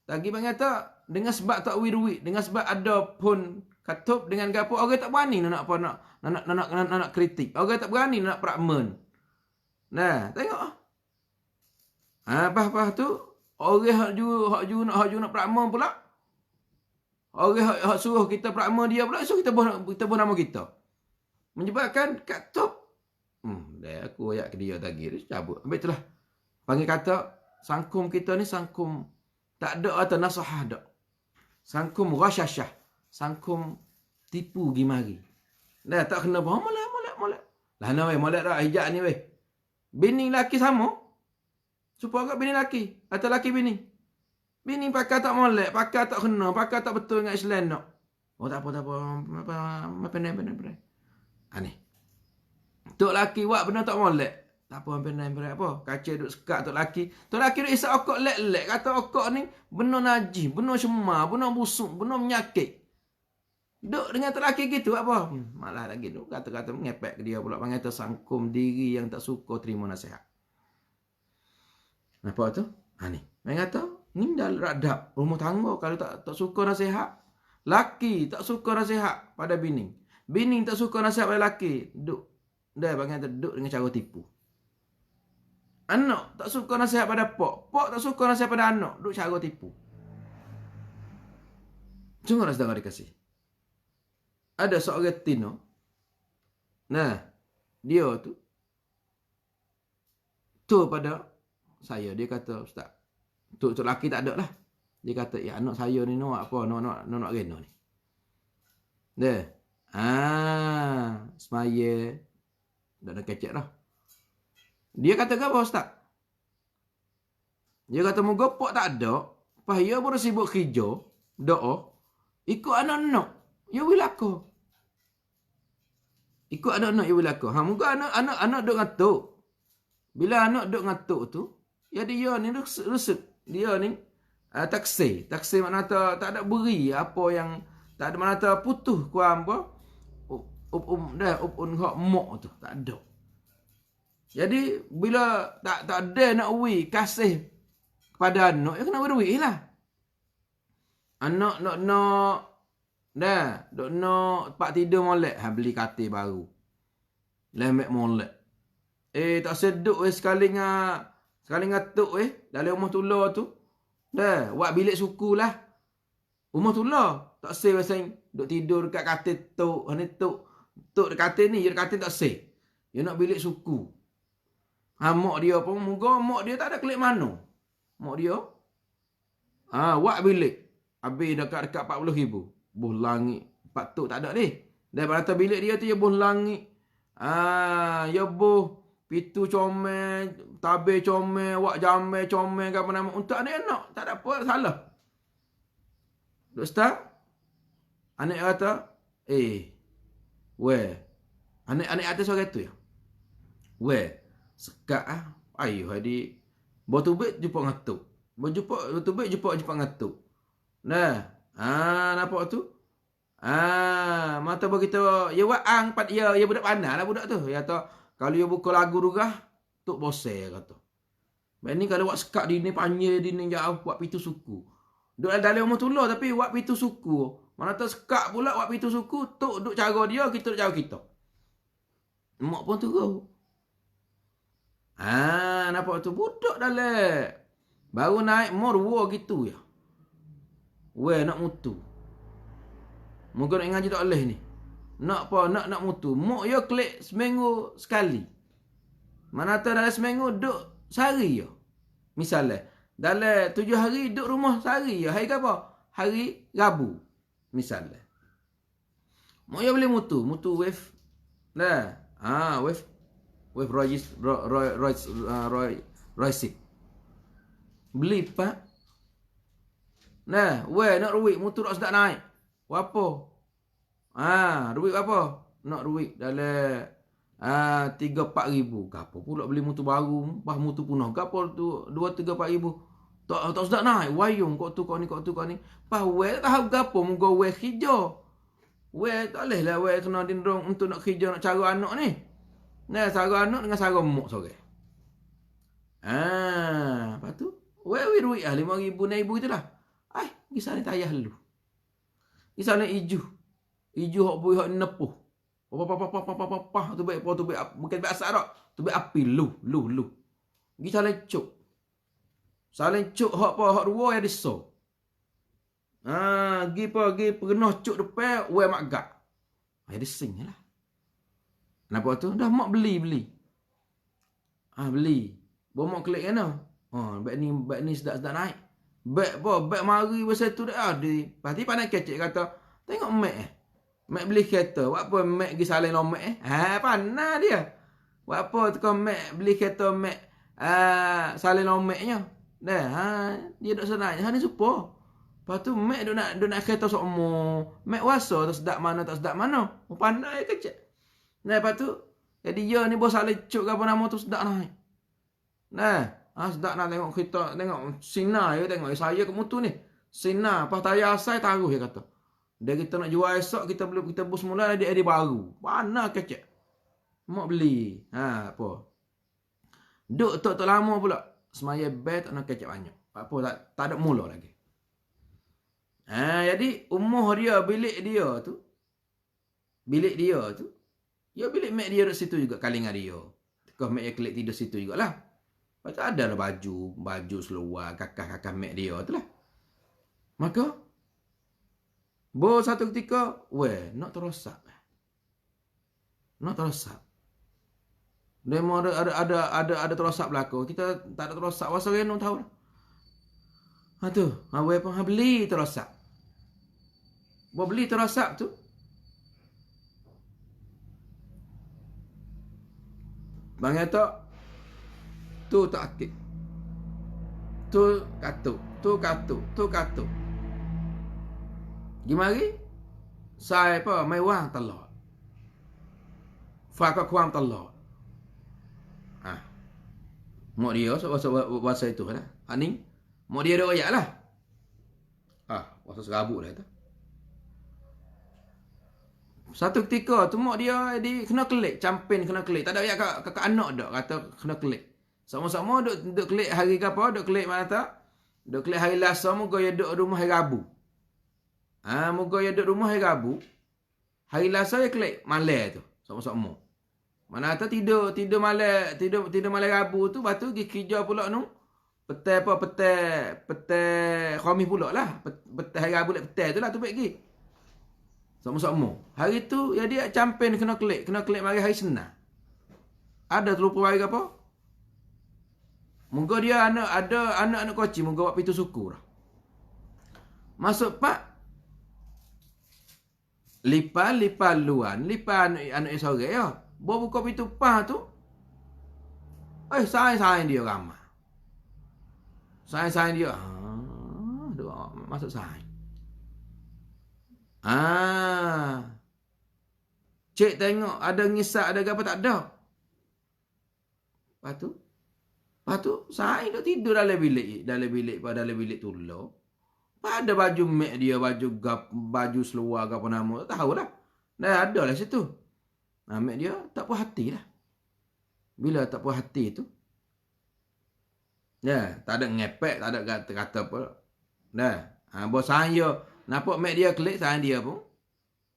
S1: Tadi bang kata dengan sebab tak wirwi, dengan sebab ada pun katub dengan gapo orang tak berani nak kritik. Orang tak berani nak prakmen. Tengok. Apa tu? Orang hak ju nak prakmen pula. Orang hak suruh kita prakma dia pula, suruh kita buat nama kita. Menyebabkan kat top. Aku ayat ke dia tadi. Dia cabut. Habis itulah. Panggil kata, sangkum kita ni sangkum tak ada atau nasahah tak. Sangkum rasyashah. Sangkum tipu gimari. Tak kena apa. Molek. Lah nak molek tak hijab ni weh. Bini laki sama. Supaya agak bini laki. Atau laki bini. Bini pakai tak molek, pakai tak kena, pakai tak betul dengan Islam nak. Tak apa. Apa pandai. Ni. Tok laki buat benda tak molek. Tak apa pandai apa? Kaca duk sekat tok laki. Tok laki duk isap okok lek-lek. Kata okok ni benda najis, benda semar, benda busuk, benda menyakit. Duk dengan tok laki gitu apa? Malah lagi tu kata-kata ngepek ke dia pula. Panggil tersangkum diri yang tak suka terima nasihat. Apa tu? Ni. Main kata ni dalam radap rumah tangga kalau tak suka nasihat. Laki tak suka nasihat pada bini. Bini tak suka nasihat pada laki. Duk Dia panggil duduk dengan cara tipu. Anak tak suka nasihat pada pok. Pok tak suka nasihat pada anak. Duk cara tipu. Janganlah saudara dikasih. Ada seorang Tino. Nah, dia tu pada saya. Dia kata, Ustaz, tu lelaki tak ada lah. Dia kata, ya anak saya ni nak apa? Nak rena ni. Dia. Semaya. Dah ada kecek lah. Dia kata apa Ustaz? Dia kata moga pok tak ada. Pas dia baru sibuk kerja. Doa. Ikut anak-anak. Ya wilako. Ikut anak-anak ya wilako. Moga anak-anak duk ngatuk. Bila anak duk ngatuk tu. Ya dia ni rusuk. Dia ni. Taksi makna tak ada beri apa yang. Tak ada makna putus kuam apa. Hak mok tu. Tak ada. Jadi bila tak ada nak kasih kepada anak, ya kena berduit lah. Anak nak tempat tidur molek, beli katil baru. Lemek molek. Tak seduk sekali ngatuk dalam rumah tular tu. Buat bilik suku lah. Rumah tular. Tak say pasal duk tidur dekat katil tok, tok dekat katil ni, dekat katil tak say. Dia nak bilik suku. Mak dia pun, moga mak dia tak ada klik mana. Mak dia, wak bilik. Habis dekat 40,000. Buh langit. Patut tak ada ni. Daripada atas bilik dia tu, ya buh langit. Ya buh pitu comel, tabir comel, wak jamel comel, apa nama. Untuk anak-anak, tak ada apa, salah. Ustaz, anak kata, anak atas orang tu ya. Sekat ayuh adik. Bawa tubik jumpa ngatuk. Bawa tubik jumpa ngatuk. Nah, nampak tu? Mata begitu ya waang pat ya budak pandai lah budak tu. Ya tu kalau dia buka lagu rugah tok bose kata. Baik ni kalau buat sekat di ni panjang di ni jauh buat pitu suku. Duk dalam rumah tular tapi buat pitu suku. Mana tu sekat pula buat pitu suku tok duk cara dia kita duk cara kita. Mak pun turun. Nampak tu budak dalam. Baru naik umur 2 gitu ya. Nak mutu. Moga nak ngaji tak boleh ni. Nak apa? Nak mutu. Mak ya klik seminggu sekali. Mana tahu dalam seminggu duduk sehari ya. Misalnya. Dalam 7 hari duduk rumah sehari ya. Hari apa? Hari Rabu. Misalnya. Mak ya boleh mutu. Mutu wave. Wave Royce. Beli pak. Nak ruik. Mutu tak sedap naik. Apa? Duit apa? Nak duit dalam 3-4 ribu. Gapo pula beli mutu baru, pas mutu punah. Gapo tu 2-3-4 ribu. Tak sedap naik. Wayung kau tu kau ni. Pas tak tahu gapo muka hijau. Tak boleh lah kena dindrong untuk nak hijau nak cara anak ni. Cara anak dengan cara mok sore. Lepas tu duit 5,000 6,000 itulah. Kisah ni tayah lu. Kisah ni hijau hok boy hok nepuh. Tu baik bukan biasa dak. Tu baik api lu. Gi saling cuk. Hok hok 2 yang diso. Gi pernah cuk depan mak gak. Dia sing lah. Kenapa tu? Dah mak beli. Beli. Bawa mak klik kena. Beg ni sedap naik. Beg mari pasal tu dah ada. Pasti pandai kecek kata, tengok Mek beli kereta. Buat apa Mek pergi salin lomek pandai dia. Buat apa tu kau Mek beli kereta Mek salin lomeknya. Dia duk senang. Ni supa. Lepas tu Mek duk nak kereta sokmo. Mek wasa tak sedap mana. Pandai kecek. Lepas tu jadi dia ni bos salin cuk ke apa nama tu sedap naik. Sedap nak tengok kereta, tengok sinar ya tengok saya ke mutu ni. Sinar pas tayar asai taruh dia kata. Dia kita nak jual esok kita bus mula dia baru. Mana kecek. Mak beli. Apa? Duk tok lama pula. Semaya bel tak nak kecek banyak. Apa tak ada mula lagi. Jadi umur dia bilik dia tu Ya bilik mak dia duduk situ juga kali dengan dia. Kau mak dia kelik tidur situ jugalah. Lepas tu ada lah baju seluar, kakak-kakak mak dia tu lah. Maka, satu ketika, nak terosak. Nak terosak. Demo ada terosak berlaku. Kita tak ada terosak. Wasa renung tahu lah. Tu, beli terosak. Beli terosak tu. Bang kata, tu tak akik. Tu katuk. Gimana? Saya apa? Mai wang telur. Fakak kuam telur. Mak dia, bahasa itu lah. Aning, mak dia ada rakyat lah. Bahasa serabut lah itu. Satu ketika tu mak dia kena kelik, campin kena kelik. Tak ada ayat kat anak dak kata kena kelik. Sama-sama duk kelik hari ke apa, duk kelik mana tak? Duk kelik hari Selasa muka ya duk rumah hari Rabu. Muka ya duk rumah hari Rabu. Hari Selasa ya kelik malam tu, sama-sama. Mana kata tidur malam Rabu tu, lepas tu pergi kerja pula nu. Petai Khamis pula lah. Petai hari Rabu petai tu lah tu pergi. Sama-sama. Hari tu ya dia campin kena kelik mari hari Senin. Ada terlupa hari apa? Moga dia ada anak koci moga buat pintu syukur. Masuk pak lipa luan, lipa anak sore ya. Bawa buka pintu pah tu. Sain dia ramai. Sain dia. Masuk sain. Cik tengok ada ngisak ada apa tak ada. Lepas tu saya duduk tidur dalam bilik tulo. Ada baju mek dia, baju seluar ke apa nama, tak tahulah. Dah ada lah situ. Mek dia tak puas hati lah. Bila tak puas hati tu, tak ada ngepek, tak ada kata apa. Bos saya nampak mek dia klik sayang dia pun.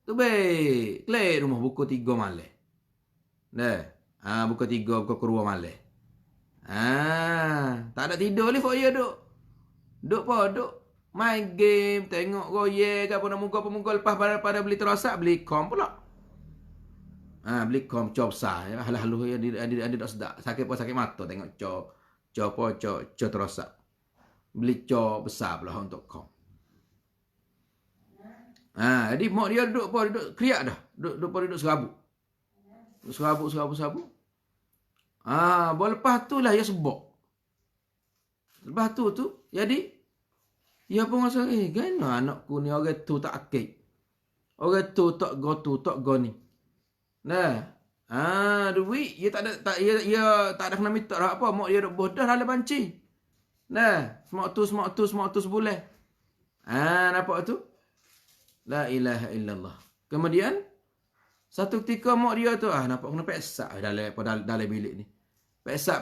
S1: Tu baik. Klik rumah buku 3 malam. Buku 3, buku 2 malam. Tak ada tidur ni for dia duk. Duk main game, tengok goye ke apa muka lepas pada beli terosak, beli kom pula. Beli kom cop besar. Halu dia tak sedap. Sakit mata tengok cop terosak. Beli cop besar pula untuk kom. Jadi mak dia duduk kriak dah. Duduk serabut. Serabut. Lepas tu lah dia sebok. Lepas tu jadi dia pun rasa gana anakku ni orang tu tak akik. Orang tu tak go ni. Duit dia tak ada kena minta apa. Mak dia duk bodoh dalam banci. Semak tu sebulan. Nampak tu? La ilaha illallah. Kemudian satu ketika mak dia tu nampak kena pesak dalam bilik ni. Pesak.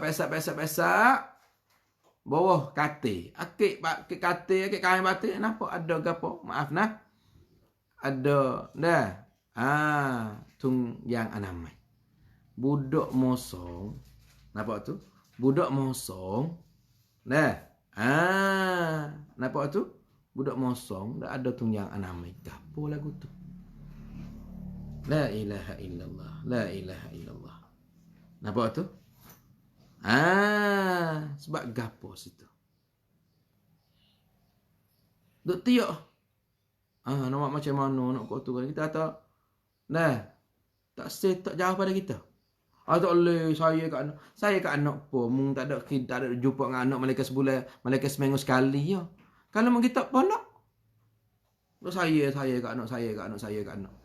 S1: Bawah katil. Akik katil, akik kain batik. Nampak ada gapo? Maaf nah. Ada dah. Tung yang anamai. Budak mosong. Nampak tu? Budak mosong. Nampak tu? Budak mosong. Dah ada tung yang anamai. Gapo lagu tu? La ilaha illallah. La ilaha illallah. Nampak tu? Sebab gapo situ. Duk tiak. Nak macam mana nak kau tu. Kita kata, tak jauh pada kita. Tak boleh saya kat anak pun. Mung tak ada jumpa dengan anak malaikat sebulan, malaikat seminggu sekali ya. Kalau mau kita ponok. Saya kat anak.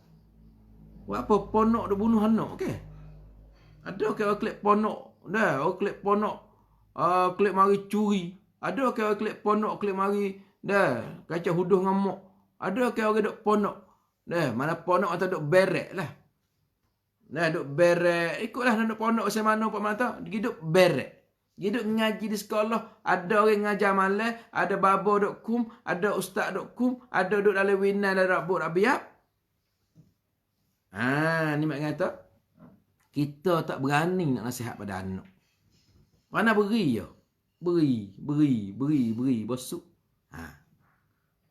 S1: Buat apa ponok duk bunuh anak ke? Ada orang klik ponok. Orang klik ponok. Klik mari curi. Ada orang klik ponok, klik mari kacau huduh ngamuk. Ada orang duk ponok. Mana ponok atau duk berek lah. Duk berek. Ikutlah nak duk ponok macam mana pak mata. Dia duk berek. Dia duk ngaji di sekolah. Ada orang ngajar malam. Ada babo duk kum. Ada ustaz duk kum. Ada duk dalam winan dan rabuk rabiak. Ni mak kata. kita tak berani nak nasihat pada anak. Kerana beri je. Beri. Bosuk.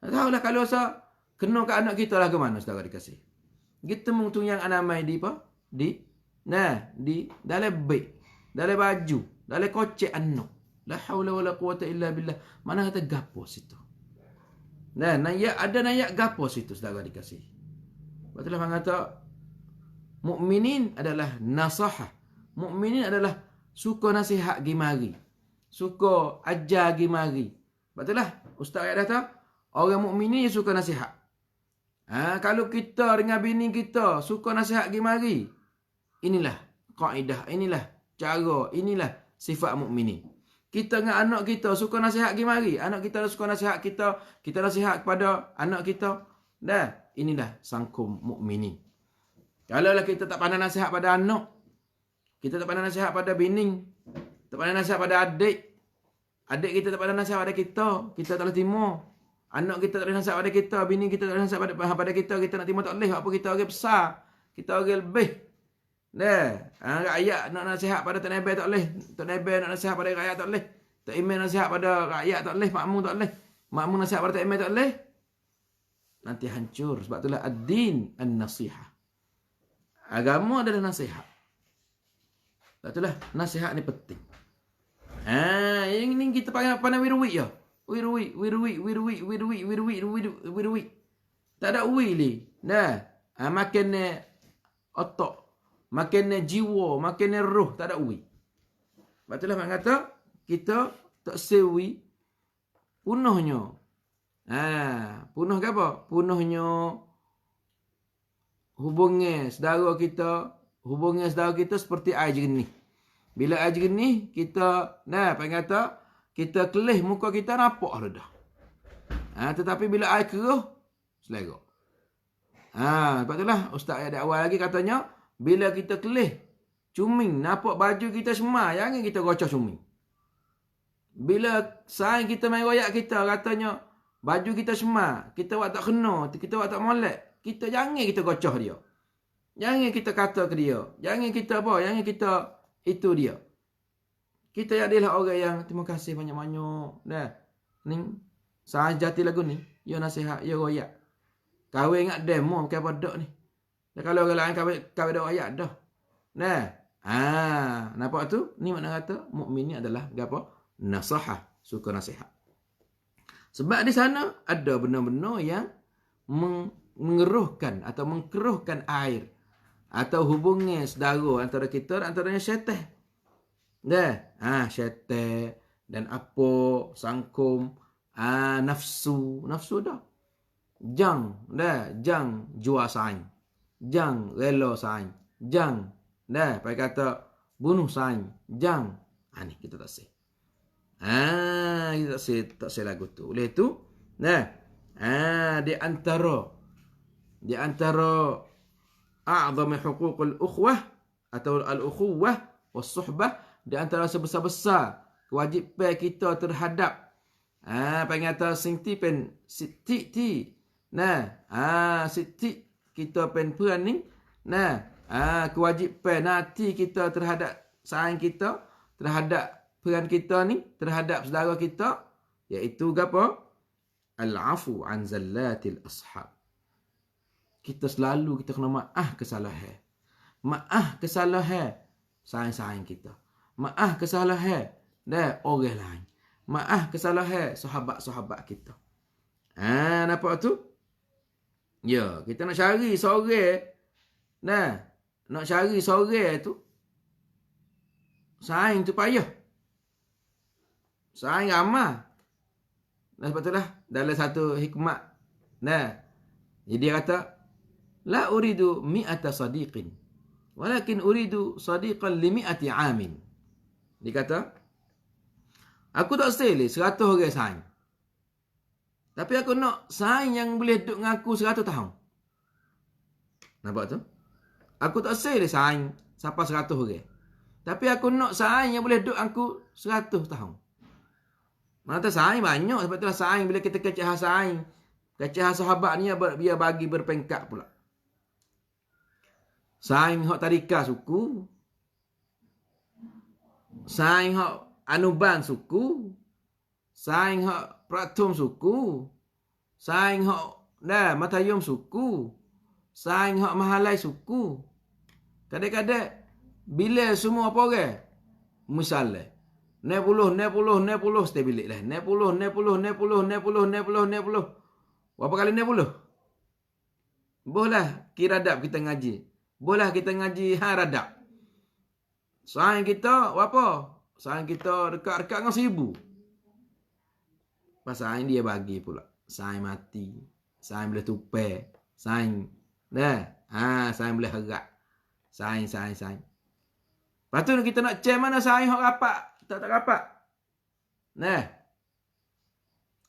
S1: Tak tahulah kalau kena ke anak kita lah ke mana, saudara dikasih. Kita mungtung yang anamai di apa? Di dalam beg, dalam baju, dalam kocek anak. La haula wala quwata illa billah. Mana kata gapo situ. Nayak gapo situ, saudara dikasih. Betul lah kata mukminin adalah nasahah. Mukminin adalah suka nasihat gimari. Suka ajar gimari. Betul lah ustaz ayat kata orang mukminin suka nasihat. Kalau kita dengan bini kita suka nasihat gimari, inilah kaedah, inilah cara, inilah sifat mukminin. Kita dengan anak kita suka nasihat gimari, anak kita suka nasihat kita nasihat kepada anak kita. Inilah sangkum mukminin. Kalaulah kita tak pandai nasihat pada anak, kita tak pandai nasihat pada bini, tak pandai nasihat pada adik kita tak pandai nasihat pada kita tak boleh terima. Anak kita tak boleh nasihat pada kita, bini kita tak boleh nasihat pada kita nak terima tak boleh. Apa kita orang besar, kita orang lebih. Rakyat nak nasihat pada Tok Nabil tak boleh. Tok Nabil nak nasihat pada rakyat tak boleh. Tok Imam nasihat pada rakyat tak boleh, makmum tak boleh. Makmum nasihat pada Tok Imam tak boleh. Nanti hancur. Sebab itulah ad-din an-nasihah. Agama adalah nasihat. Sebab itulah nasihat ni penting. Yang ni kita pandai wirwi je. Wirwi. Tak ada wili. Makin otak, makin jiwa, makin roh, tak ada wi. Sebab itulah mak kata kita tak sewi punahnya. Punah ke apa? Punahnya hubungan saudara kita seperti air jernih. Bila air jernih kita kata kita kelih muka kita nampak dah. Tetapi bila air keruh selera. Sebab itulah ustaz ayat awal lagi katanya bila kita kelih cuming nampak baju kita semua, jangan kita gocah cuming. Bila sayang kita main royak kita katanya baju kita semua, kita buat tak kena, kita buat tak molek, kita jangan kita gocah dia. Jangan kita kata ke dia. Jangan kita jangan kita itu dia. Kita jadilah orang yang terima kasih banyak-banyak. Ni sejati lagu ni, yo nasihat, yo royak. Kahwin ingat demo bukan pada ni. Kalau orang lain kahwin dak royak dah. Nampak tu? Ni makna kata mukmin ni adalah gapo? Nasahah, suka nasihat. Sebab di sana ada benda-benda yang mengeruhkan atau mengkeruhkan air atau hubungan saudara antara kita dan antaranya syaitan. Syaitan dan apa sangkum nafsu dah. Jang jual saing. Jang rela saing. Jang pakai kata bunuh saing. Jang. Ni kita tak say. Kita tak say lagu tu. Oleh tu di antara a'zami huququl ukhwah atau al-ukhuwah was-suhbah, di antara sebesar-besar kewajipan kita terhadap pengata singti pen siti siti kita pen peran ni kewajipan nanti kita terhadap sayang kita, terhadap peran kita ni, terhadap saudara kita, iaitu apa? Al-afu an zallatil ashab. Kita selalu kita kena maaf kesalahan. Maaf kesalahan sayang-sayang kita. Maaf kesalahan orang lain. Maaf kesalahan sahabat-sahabat kita. Nampak tu? Ya, kita nak cari seorang. Nak cari seorang tu. Sayang tu payah. Sayang ramah. Sebab itulah dalam satu hikmat. Jadi dia kata, la uridu mi'ata sadiqin, walakin uridu sadiqan li mi'ati amin. Dia kata, aku tak seleh 100 orang sayang. Tapi aku nak sayang yang boleh duduk dengan aku 100 tahun. Nampak tu? Aku tak seleh sayang sampai 100 orang. Tapi aku nak sayang yang boleh duduk aku 100 tahun. Mana sayang banyak. Sebab itulah sayang bila kita kecah sayang. Kecah sahabat ni biar bagi berpengkat pula. Saing hok tadika suku. Saing hok anuban suku. Saing hok pratum suku. Saing hok matayum suku. Saing hok mahalai suku. Kadang-kadang bila semua apa orang? Misalnya 90 setiap bilik lah. 90. Berapa kali 90? Boleh kira radap kita ngaji. Boleh kita ngaji radap. Saing kita berapa? Saing kita dekat-dekat dengan 1000. Pasal saing dia bagi pula. Saing mati. Saing boleh tupai. Saing. Saing boleh harap. Saing. Lepas tu kita nak cek mana saing hok rapat. Tak rapat.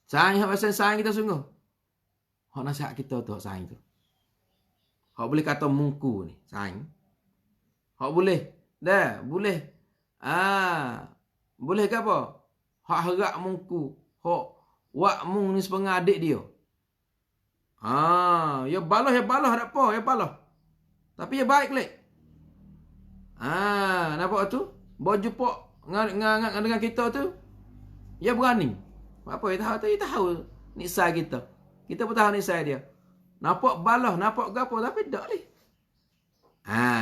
S1: Saing hok pasal saing kita sungguh. Hok nasihat kita tu hok saing tu. Hok boleh kata mungku ni. Saing. Hok boleh. Boleh. Boleh ke apa? Hok harap mungku. Hok wak mung ni sepengah adik dia. Ya balah tak apa. Ya balah. Tapi ya baik lek. Nampak tu? Bawa jumpa dengan kita tu. Ya berani. Apa dia tahu nisai kita. Kita pun tahu nisai dia. Nampak balah, nampak gapo tapi tak leh.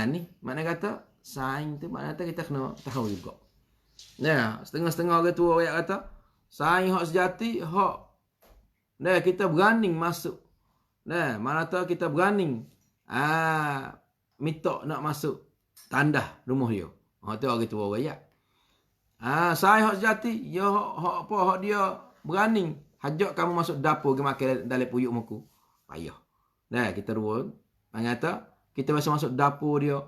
S1: Ni makna kata saing tu makna kata kita kena tahu juga. Setengah-setengah orang tua ayat kata saing hak sejati hak kita berani masuk. Mana tahu kita berani minta nak masuk tandah rumah dia. Tu orang tua ayat. Saing hak sejati ya hak apa hak dia berani hajak kamu masuk dapur ke makan dalam puyuk muku. Payah. Kita ruang. Mengata kita biasa masuk dapur dia.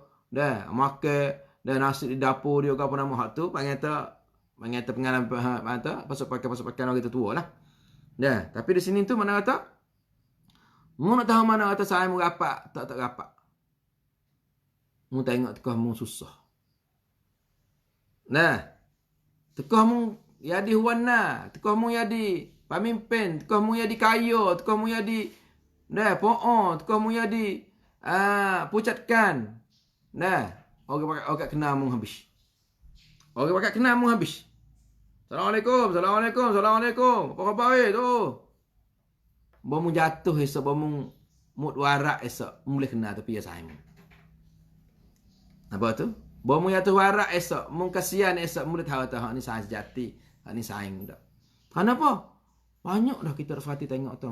S1: Makan nasi di dapur dia ke apa nama hak tu. Mengata pengalaman pasal pakai orang kita tua lah. Tapi di sini tu mana kata mu nak tahu mana kata saya mu rapat tak rapat. Mu tengok tekah mu susah. Tekah mu jadi huwana, tekah mu jadi pemimpin, tekah mu jadi kaya, tekah mu jadi tekah mu jadi pucatkan. Orang kenal mu habis. Orang pakai kenal mu habis. Assalamualaikum. Apa khabar tu? Bamu jatuh esok, bamu mut warak esok, boleh kenal tapi ya sayang. Apa tu? Bamu jatuh warak esok, mung kasihan esok, boleh tahu hak ni sayang sejati, hak ni sayang dak. Kenapa? Banyak dah kita Fati tengok tu.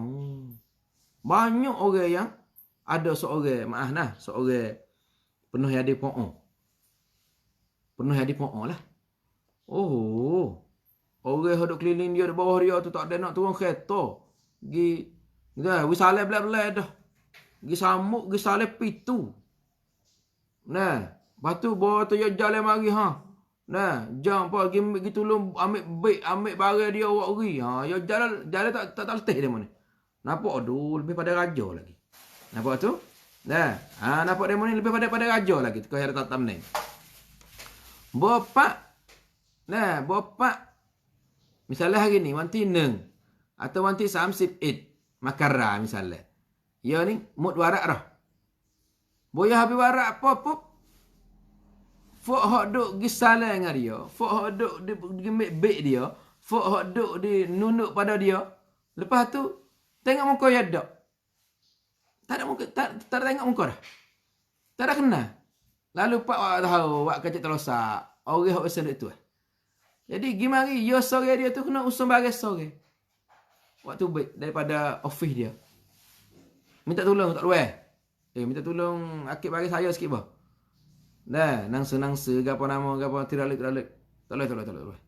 S1: Banyak orang yang ada seorang, seorang penuh jadi po'ong. Penuh jadi po'ong lah. Orang yang duduk keliling dia di bawah dia tu tak ada nak turun kereta. Wisale belak-belak dah. Samuk, sale pitu. Lepas tu bawa tu ya jalan mari jam pergi tolong ambil barang dia awak ri. Ya jalan tak letih dia mana. Nampak lebih pada raja lagi. Nampak tu? Nampak dia mana lebih pada raja lagi. Kau ada tatam ni. Bapak misalnya hari ni wanti neng atau wanti 38 makara misalnya. Ya ni mut warak dah. Boya habis warak pop. Fok hok duk gisale dengan dia. Fok hok duk di bek dia. Fok hok duk di nunuk pada dia. Lepas tu tengok muka ya dak. Tak ada muka, tak tengok muka dah. Tak ada kenal. Lalu pak wak tahu wak kecil terosak. Orang hok besar tu. Jadi gimana ya sore dia tu kena usung baris sore. Waktu baik daripada office dia. Minta tolong tak luar. Minta tolong akib bagi saya sikit bah. Nangsa gapo nama gapo tiralik. Tak luar.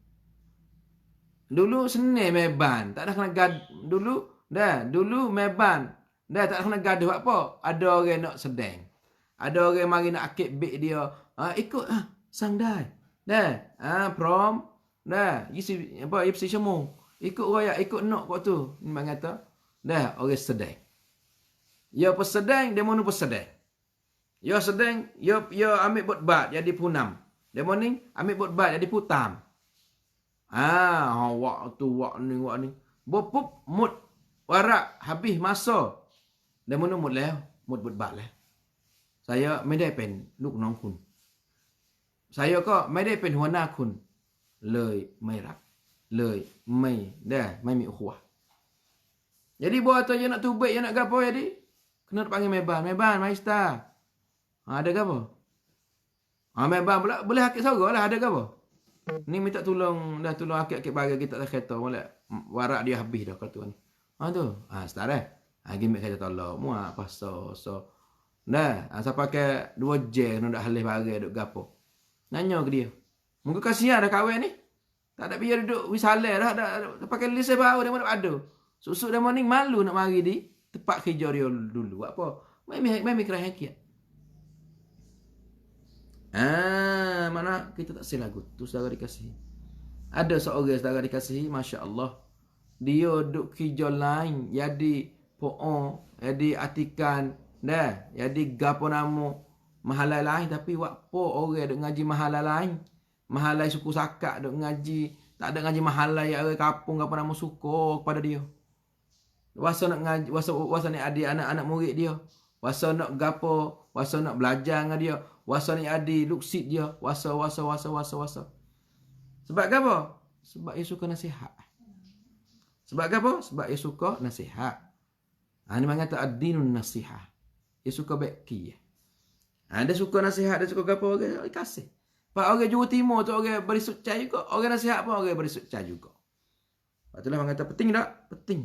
S1: Dulu senang meban, tak ada kena dulu meban. Tak ada kena gaduh apa. Ada orang nak sedang. Ada orang mari nak akib beg dia. Ikut sang dai. Prom. Isi semua. Ikut raya, ikut nak kau tu. Memang kata, orang sedang. Ya pesedang, dia mana pesedang. Ya sedang, ya ambil botbat jadi punam. Dia mana ambil botbat jadi putam. Wak ni. Bopup mut warak habis masa. Dia mana mut botbat lah. Sayaไม่ได้เป็นลูกน้องคุณ Sayaก็ไม่ได้เป็นหัวหน้าคุณ เลยไม่รับ เลยไม่มีukhuwah. Jadi buat tu je nak tubik, je nak gapo jadi. Kena panggil Meban, Maista. Ada gapo? Meban pula boleh akik sorok lah, ada gapo? Ni minta tolong akik-akik bagi kita tak kereta molek. Warak dia habis dah kata ni. Tu. Start dah. Gimek kereta tolong. Muak pasal so. Dah, asal pakai 2 je nak halih bagi duk gapo. Nanya ke dia. Muka kasihan dah kahwin ni. Tak ada biar duduk wisalah dah, pakai lesen baru dia mana ada. Susuk dah morning malu nak mari di tempat kerja dia dulu. Buat apa? Mai kerah hakiat. Mana kita tak silap tu saudara dikasihi. Ada seorang saudara dikasihi, masya-Allah. Dia duk kerja lain, jadi po'on, jadi atikan, dah, jadi gapo nama mahalai lain tapi wakpo orang duk ngaji mahalai lain. Mahalai suku Sakak duk ngaji, tak ada ngaji mahalai orang kampung apa nama suku kepada dia. Wasa nak ngaji, wasa ni adik anak-anak murid dia. Wasa nak gapo, wasa nak belajar dengan dia. Wasa ni adik luksit dia. Wasa. Sebab apa? Sebab dia suka nasihat. Sebab apa? Sebab dia suka nasihat. Ini mengata ad-dinun nasihat. Dia suka beki. Dia suka nasihat, dia suka gapo, orang kasih. Pak orang Jawa Timur tu orang beri sucah juga. Orang nasihat pun orang beri sucah juga. Sebab itulah orang kata penting tak? Penting.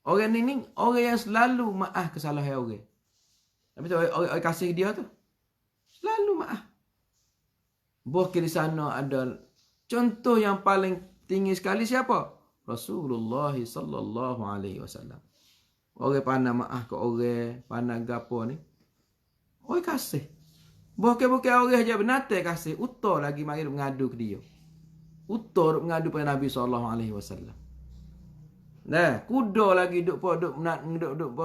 S1: Orang ni orang yang selalu maaf kesalahan orang. Tapi tu orang kasih dia tu. Selalu maaf. Bukan di sana ada contoh yang paling tinggi sekali siapa? Rasulullah sallallahu alaihi wasallam. Orang pandai maaf ke orang, pandai gapo ni. Orang kasih. Bukan orang aja benatai kasih, utur lagi mari mengadu ke dia. Utur mengadu pada Nabi sallallahu alaihi wasallam. Nah, kuda lagi duk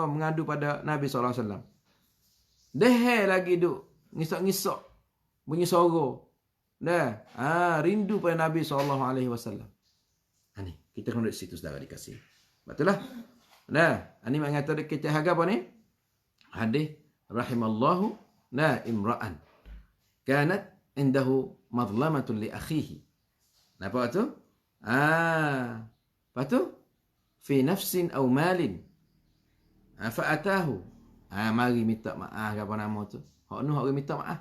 S1: mengadu pada Nabi sallallahu alaihi wasallam. Deh lagi duk ngisok-ngisok bunyi suara. Dah, rindu pada Nabi sallallahu alaihi wasallam. Ni, kita kena duduk situ saudara dikasih. Betul lah. Nah, ini mengatakan kita harga apa ni? Hadis rahimallahu imra'an kanat indahu madlamatun li akhihi. Apa tu? Apa tu? Fi nafsin aw malin. Fa'atahu. Mari minta maaf apa nama tu. Hak nu hak minta maaf.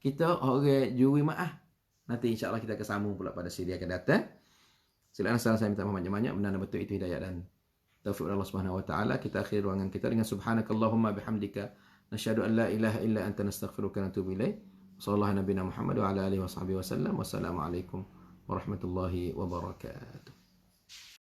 S1: Kita orang juri maaf. Nanti insya-Allah kita akan sambung pula pada siri akan datang. Silakan saya minta banyak-banyak benar betul itu hidayah dan taufik Allah Subhanahu wa taala. Kita akhir ruangan kita dengan subhanakallahumma bihamdika nasyhadu an la ilaha illa anta nastaghfiruka wa natubu ilaik. Sallallahu nabiyana Muhammad wa ala alihi washabihi wasallam. Wassalamu alaikum warahmatullahi wabarakatuh.